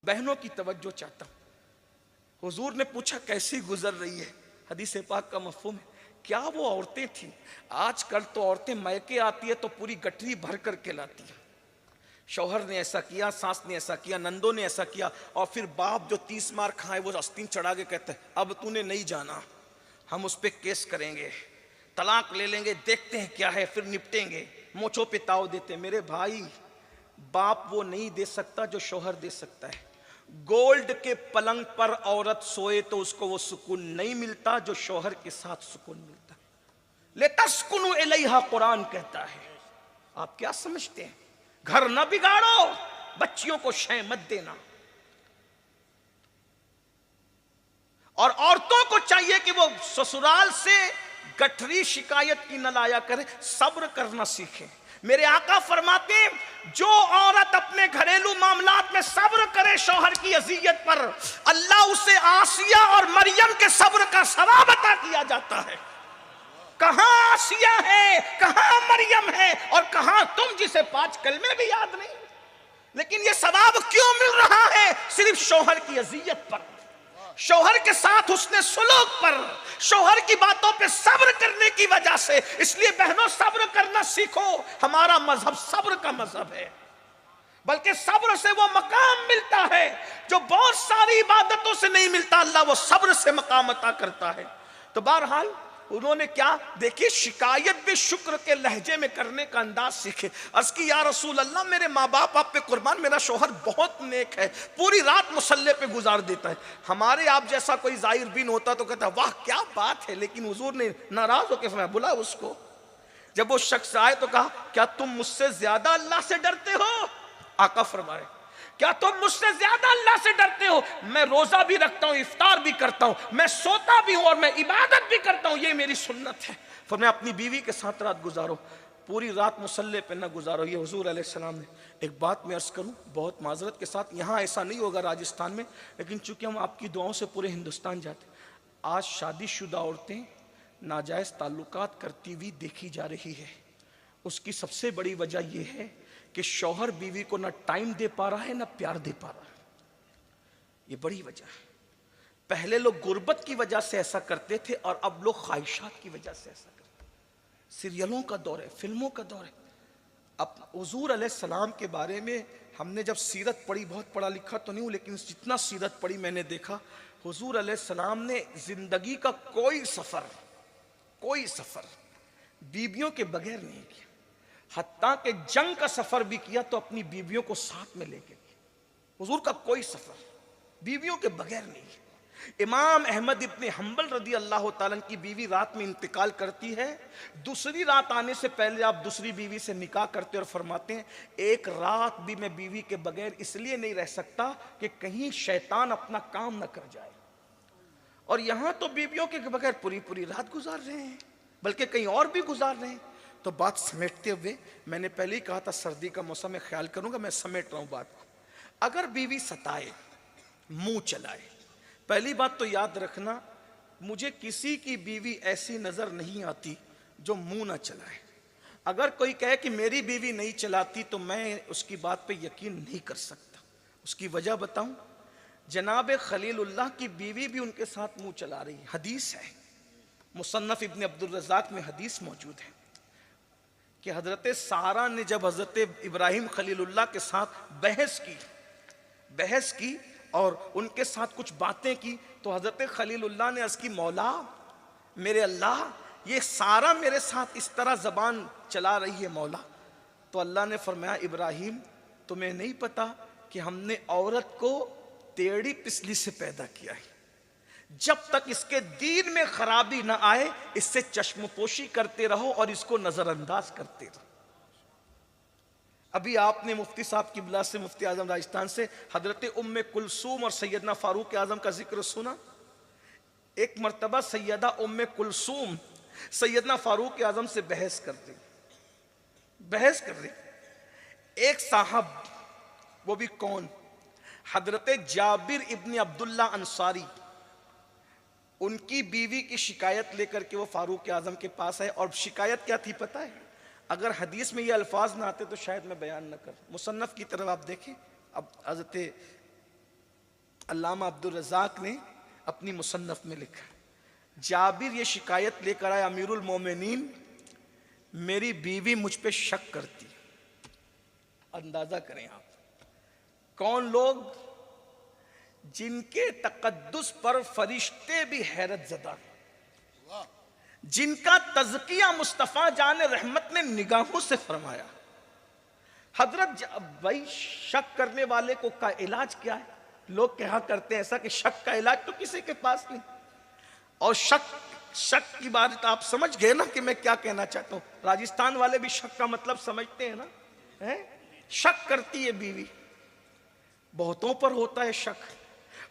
बहनों की तवज्जो चाहता हूं। हुजूर ने पूछा कैसी गुजर रही है? हदीस पाक का मफ़हूम है क्या वो औरतें थी? आजकल तो औरतें मैके आती है तो पूरी गठरी भर करके लाती है। शौहर ने ऐसा किया, सास ने ऐसा किया, नंदों ने ऐसा किया, और फिर बाप जो 30 मार खाए वो अस्तीन चढ़ा के कहते हैं अब तूने नहीं जाना, हम उस पर केस करेंगे, तलाक ले लेंगे, देखते हैं क्या है, फिर निपटेंगे, मोचों पे ताव देते। मेरे भाई, बाप वो नहीं दे सकता जो शौहर दे सकता है। गोल्ड के पलंग पर औरत सोए तो उसको वो सुकून नहीं मिलता जो शौहर के साथ सुकून मिलता। ले तस्कुनु इलैहा कुरान कहता है। आप क्या समझते हैं? घर ना बिगाड़ो, बच्चियों को शय मत देना। और औरतों को चाहिए कि वो ससुराल से गठरी शिकायत की न लाया करे, सब्र करना सीखे। मेरे आका फरमाते हैं जो औरत अपने घरेलू मामलात में सब्र करे शौहर की अजियत पर, अल्लाह उसे आसिया और मरियम के सब्र का सवाब अता किया जाता है। कहां आसिया है, कहां मरियम है, और कहां तुम जिसे 5 कलमे भी याद नहीं, लेकिन यह सवाब क्यों मिल रहा है? सिर्फ शौहर की अजियत पर, शौहर के साथ उसने सुलूक पर, शौहर की बातों पे सब्र करने की वजह से। इसलिए बहनों सब्र करना सीखो। हमारा मजहब सब्र का मजहब है, बल्कि सब्र से वो मकाम मिलता है जो बहुत सारी इबादतों से नहीं मिलता। अल्लाह वो सब्र से मकाम अता करता है। तो बहरहाल उन्होंने क्या देखिए, शिकायत भी शुक्र के लहजे में करने का अंदाज सीखे। अर्ज की या रसूल अल्लाह, मेरे माँ बाप आप पे कुर्बान, मेरा शौहर बहुत नेक है, पूरी रात मुसल्ले पे गुजार देता है। हमारे आप जैसा कोई जाहिर बिन होता तो कहता वाह क्या बात है, लेकिन हुजूर ने नाराज होकर फरमाया, बुला उसको। जब वो शख्स आए तो कहा क्या तुम मुझसे ज्यादा अल्लाह से डरते हो? आका फरमाए क्या तुम मुझसे ज्यादा अल्लाह से डरते हो? मैं रोजा भी रखता हूं, इफ्तार भी करता हूं, मैं सोता भी हूं और मैं इबादत भी करता हूं, ये मेरी सुन्नत है। फिर मैं अपनी बीवी के साथ रात गुजारो, पूरी रात मुसल्ले पे ना गुजारो। ये हुजूर अलैहिस्सलाम ने। एक बात मैं अर्ज करूं बहुत माजरत के साथ, यहाँ ऐसा नहीं होगा राजस्थान में, लेकिन चूंकि हम आपकी दुआओं से पूरे हिंदुस्तान जाते, आज शादीशुदा औरतें नाजायज ताल्लुकात करती हुई देखी जा रही है। उसकी सबसे बड़ी वजह यह है कि शौहर बीवी को ना टाइम दे पा रहा है ना प्यार दे पा रहा है। ये बड़ी वजह है। पहले लोग गुर्बत की वजह से ऐसा करते थे और अब लोग ख्वाहिशात की वजह से ऐसा करते हैं। सीरियलों का दौर है, फिल्मों का दौर है। अब हुजूर अलैहिस्सलाम के बारे में हमने जब सीरत पढ़ी, बहुत पढ़ा लिखा तो नहीं हूं, लेकिन जितना सीरत पढ़ी मैंने देखा, हुजूर अलैहिस्सलाम ने जिंदगी का कोई सफर बीबियों के बगैर नहीं किया। हत्ता के जंग का सफर भी किया तो अपनी बीवियों को साथ में लेके किया। हुजूर का कोई सफर बीवियों के बगैर नहीं है। इमाम अहमद इब्न हंबल रदी अल्लाह ताला की बीवी रात में इंतकाल करती है। दूसरी रात आने से पहले आप दूसरी बीवी से निकाह करते और फरमाते हैं एक रात भी मैं बीवी के बगैर इसलिए नहीं रह सकता कि कहीं शैतान अपना काम न कर जाए। और यहां तो बीवियों के बगैर पूरी पूरी रात गुजार रहे हैं, बल्कि कहीं और भी गुजार रहे हैं। तो बात समेटते हुए, मैंने पहले ही कहा था सर्दी का मौसम में ख्याल करूंगा, मैं समेट रहा हूं बात को। अगर बीवी सताए, मुंह चलाए, पहली बात तो याद रखना, मुझे किसी की बीवी ऐसी नजर नहीं आती जो मुंह ना चलाए। अगर कोई कहे कि मेरी बीवी नहीं चलाती तो मैं उसकी बात पे यकीन नहीं कर सकता। उसकी वजह बताऊं, जनाब खलीलुल्लाह की बीवी भी उनके साथ मुंह चला रही है। हदीस है, मुसन्नफ इब्न अब्दुल रज़्ज़ाक़ में हदीस मौजूद है कि हजरत सारा ने जब हजरत इब्राहिम खलीलुल्लाह के साथ बहस की और उनके साथ कुछ बातें की, तो हजरत खलीलुल्लाह ने अर्ज़ की मौला मेरे अल्लाह, ये सारा मेरे साथ इस तरह जबान चला रही है मौला। तो अल्लाह ने फरमाया इब्राहिम तुम्हें नहीं पता कि हमने औरत को टेढ़ी पिसली से पैदा किया है, जब तक इसके दीन में खराबी ना आए इससे चश्मपोशी करते रहो और इसको नजरअंदाज करते रहो। अभी आपने मुफ्ती साहब की बिला से, मुफ्ती आजम राजस्थान से, हजरत उम्मे कुलसूम और सैयदना फारूक आजम का जिक्र सुना। एक मर्तबा सैयदा उम्मे कुलसूम सैयदना फारूक आजम से बहस कर रही। एक साहब, वो भी कौन, हजरत जाबिर इब्न अब्दुल्ला अंसारी, उनकी बीवी की शिकायत लेकर के वो फारूक आजम के पास है। और शिकायत क्या थी पता है? अगर हदीस में ये अल्फाज ना आते तो शायद मैं बयान न कर। मुसन्नफ की तरफ आप देखें। अब हजरत अल्लामा अब्दुल रज़ाक ने अपनी मुसन्नफ में लिखा, जाबिर ये शिकायत लेकर आया, अमीरुल मोमिनीन मेरी बीवी मुझ पे शक करती। अंदाजा करें आप, कौन लोग जिनके तकद्दुस पर फरिश्ते भी हैरत ज़दा, जिनका तज़किया मुस्तफ़ा जान रहमत ने निगाहों से फरमाया। हजरत भाई शक करने वाले को का इलाज क्या है? लोग कहा करते हैं ऐसा कि शक का इलाज तो किसी के पास नहीं। और शक की बात आप समझ गए ना कि मैं क्या कहना चाहता हूं। राजस्थान वाले भी शक का मतलब समझते हैं ना, है? शक करती है बीवी, बहुतों पर होता है शक,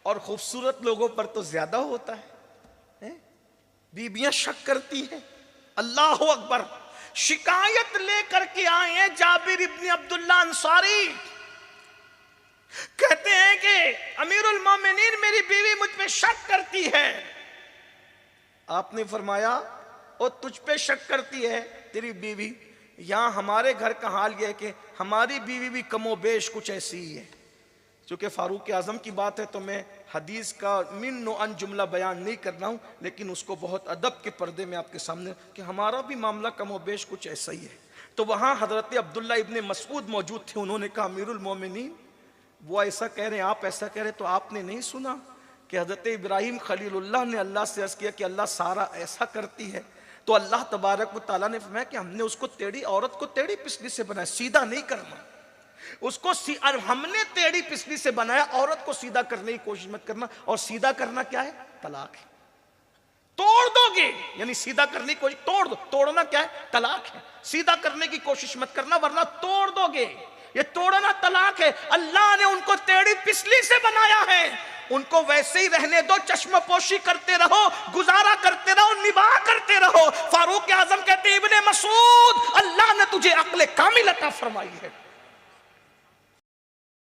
और खूबसूरत लोगों पर तो ज्यादा होता है? बीबियां शक करती हैं। अल्लाह अकबर। शिकायत लेकर के आए हैं जाबिर इब्न अब्दुल्ला अंसारी, कहते हैं कि अमीरुल मोमिनीन मेरी बीवी मुझ पे शक करती है। आपने फरमाया ओ तुझ पे शक करती है तेरी बीवी? यहां हमारे घर का हाल यह है कि हमारी बीवी भी कमोबेश कुछ ऐसी ही है। चूंकि फारूक आजम की बात है तो मैं हदीस का मिन अन जुमला बयान नहीं कर रहा हूं, लेकिन उसको बहुत अदब के पर्दे में आपके सामने कि हमारा भी मामला कमोबेश कुछ ऐसा ही है। तो वहां हजरत अब्दुल्ला इब्ने मसूद मौजूद थे। उन्होंने कहा अमीरुल मोमिनीन वो ऐसा कह रहे हैं, आप ऐसा कह रहे हैं, तो आपने नहीं सुना कि हजरत इब्राहिम खलीलुल्लाह ने अल्लाह से अर्ज किया कि अल्लाह सारा ऐसा करती है, तो अल्लाह तबारक व तआला ने फरमाया कि हमने उसको टेढ़ी औरत को टेढ़ी पिछली से बनाया, सीधा नहीं करना उसको। और हमने टेढ़ी पिछली से बनाया, औरत को सीधा करने की कोशिश मत करना। और सीधा करना क्या है? तलाक है। तोड़ दोगे यानी सीधा करने की कोशिश, तोड़ दो। तोड़ना क्या है? तलाक है। सीधा करने की कोशिश मत करना वरना तोड़ दोगे। ये तोड़ना तलाक है। अल्लाह ने उनको टेढ़ी पिछली से बनाया है, उनको वैसे ही रहने दो, चश्मपोशी करते रहो, गुजारा करते रहो, निबाह करते रहो। फारूक आजम कहते इब्ने मसूद अल्लाह ने तुझे अक्ल कामिल अता फरमाई है।